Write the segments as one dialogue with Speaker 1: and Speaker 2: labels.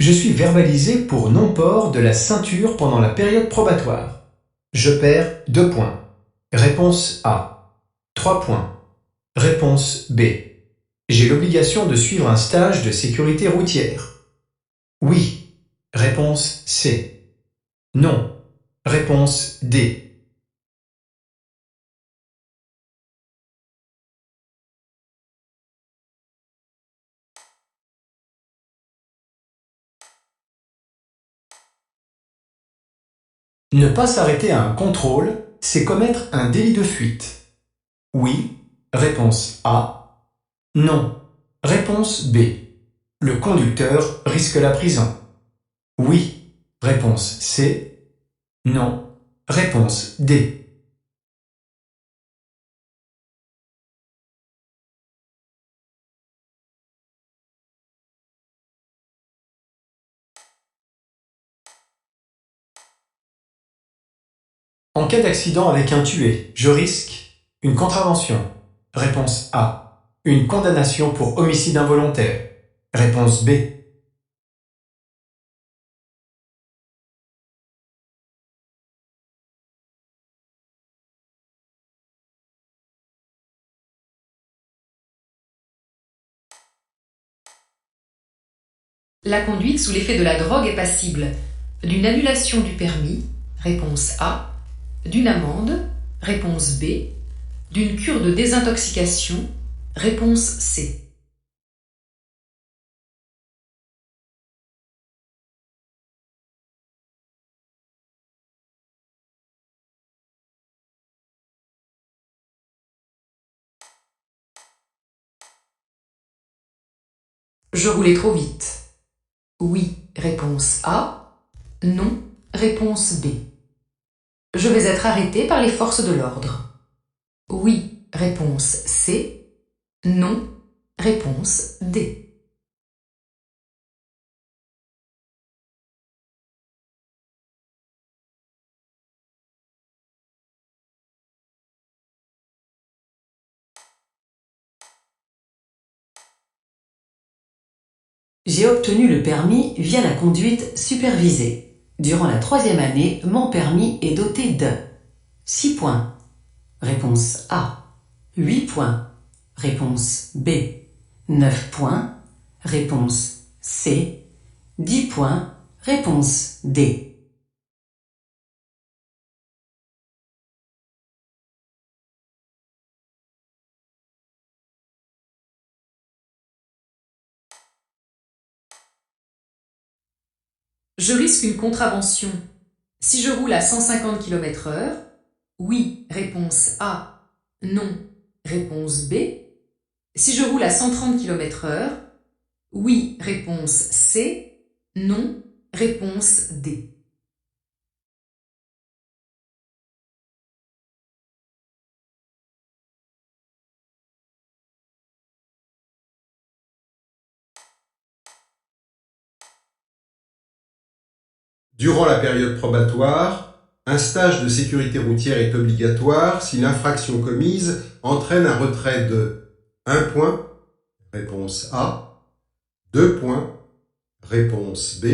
Speaker 1: Je suis verbalisé pour non-port de la ceinture pendant la période probatoire. Je perds 2 points. Réponse A. 3 points. Réponse B. J'ai l'obligation de suivre un stage de sécurité routière. Oui. Réponse C. Non. Réponse D. Ne pas s'arrêter à un contrôle, c'est commettre un délit de fuite. Oui. Réponse A. Non. Réponse B. Le conducteur risque la prison. Oui. Réponse C. Non. Réponse D. En cas d'accident avec un tué, je risque une contravention. Réponse A. Une condamnation pour homicide involontaire. Réponse B.
Speaker 2: La conduite sous l'effet de la drogue est passible d'une annulation du permis, réponse A, d'une amende, réponse B, d'une cure de désintoxication, réponse C. Je roulais trop vite. Oui, réponse A. Non, réponse B. Je vais être arrêté par les forces de l'ordre. Oui, réponse C. Non, réponse D.
Speaker 3: J'ai obtenu le permis via la conduite supervisée. Durant la 3e année, mon permis est doté de 6 points. Réponse A. 8 points. Réponse B. 9 points. Réponse C. 10 points. Réponse D.
Speaker 2: Je risque une contravention. Si je roule à 150 km/h, oui, réponse A. Non, réponse B. Si je roule à 130 km/h, oui, réponse C. Non, réponse D.
Speaker 4: Durant la période probatoire, un stage de sécurité routière est obligatoire si l'infraction commise entraîne un retrait de 1 point, réponse A, 2 points, réponse B,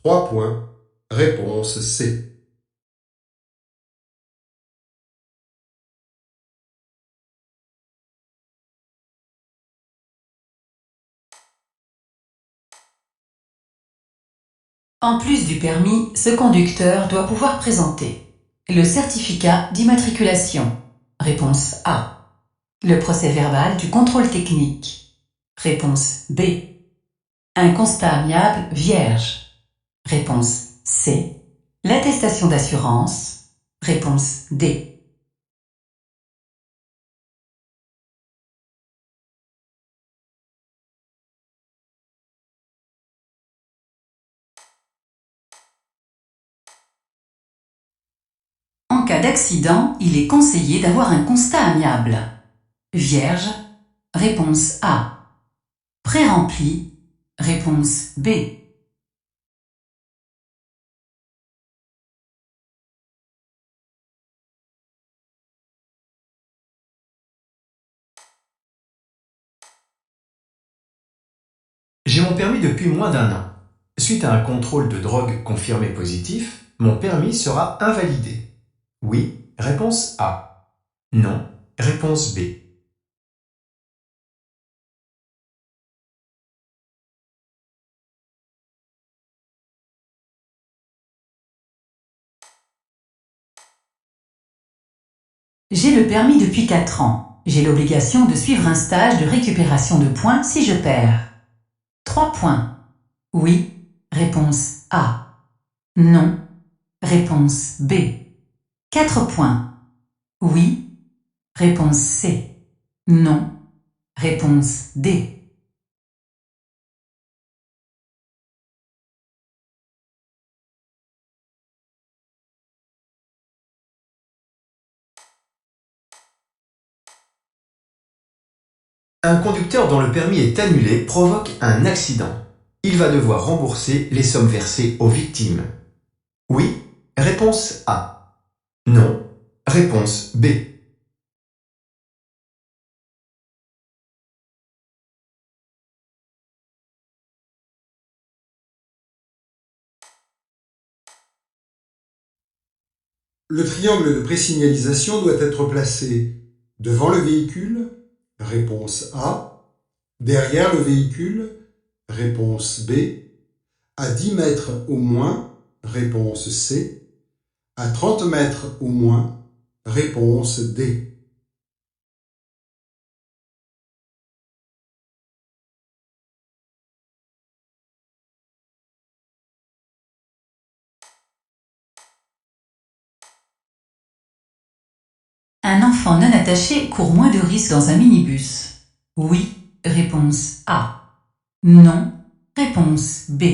Speaker 4: 3 points, réponse C.
Speaker 3: En plus du permis, ce conducteur doit pouvoir présenter le certificat d'immatriculation. Réponse A. Le procès-verbal du contrôle technique. Réponse B. Un constat amiable vierge. Réponse C. L'attestation d'assurance. Réponse D. En cas d'accident, il est conseillé d'avoir un constat amiable. Vierge. Réponse A. Pré-rempli. Réponse B.
Speaker 1: J'ai mon permis depuis moins d'1 an. Suite à un contrôle de drogue confirmé positif, mon permis sera invalidé. Oui, réponse A. Non, réponse B.
Speaker 3: J'ai le permis depuis 4 ans. J'ai l'obligation de suivre un stage de récupération de points si je perds. 3 points. Oui, réponse A. Non, réponse B. 4 points. Oui, réponse C. Non, réponse D.
Speaker 1: Un conducteur dont le permis est annulé provoque un accident. Il va devoir rembourser les sommes versées aux victimes. Oui, réponse A. Non, réponse B.
Speaker 4: Le triangle de présignalisation doit être placé devant le véhicule, réponse A, derrière le véhicule, réponse B, à 10 mètres au moins, réponse C, à 30 mètres au moins, réponse D.
Speaker 3: Un enfant non attaché court moins de risques dans un minibus. Oui, réponse A. Non, réponse B.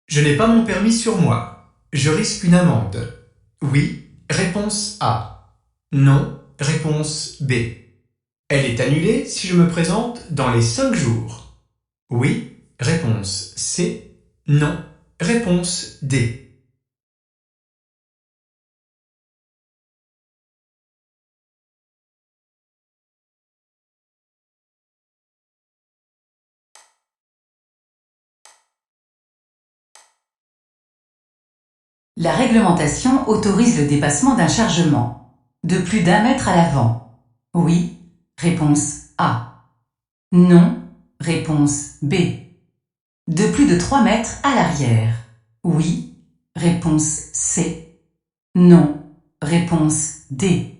Speaker 1: Je n'ai pas mon permis sur moi. Je risque une amende. Oui, réponse A. Non, réponse B. Elle est annulée si je me présente dans les 5 jours. Oui, réponse C. Non, réponse D.
Speaker 3: La réglementation autorise le dépassement d'un chargement de plus d'1 mètre à l'avant. Oui, réponse A. Non, réponse B. De plus de 3 mètres à l'arrière. Oui, réponse C. Non, réponse D.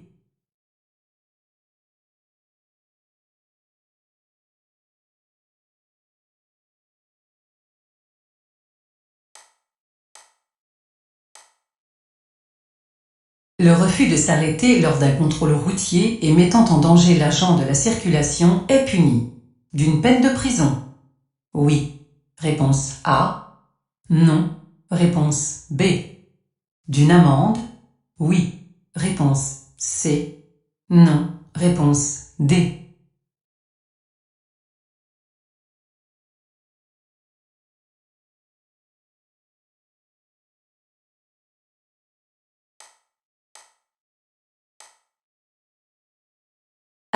Speaker 3: Le refus de s'arrêter lors d'un contrôle routier et mettant en danger l'agent de la circulation est puni d'une peine de prison. Oui, réponse A. Non, réponse B. D'une amende. Oui, réponse C. Non, réponse D.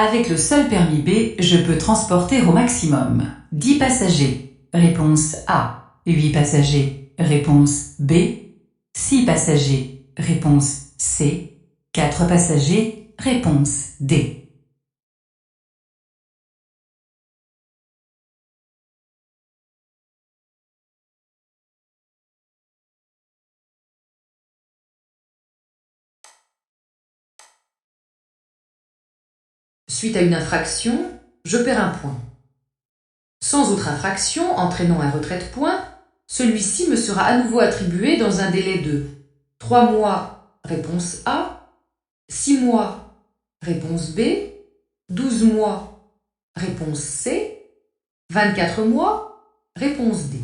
Speaker 3: Avec le seul permis B, je peux transporter au maximum 10 passagers. Réponse A. 8 passagers. Réponse B. 6 passagers. Réponse C. 4 passagers. Réponse D.
Speaker 2: Suite à une infraction, je perds un point. Sans autre infraction entraînant un retrait de points, celui-ci me sera à nouveau attribué dans un délai de 3 mois, réponse A, 6 mois, réponse B, 12 mois, réponse C, 24 mois, réponse D.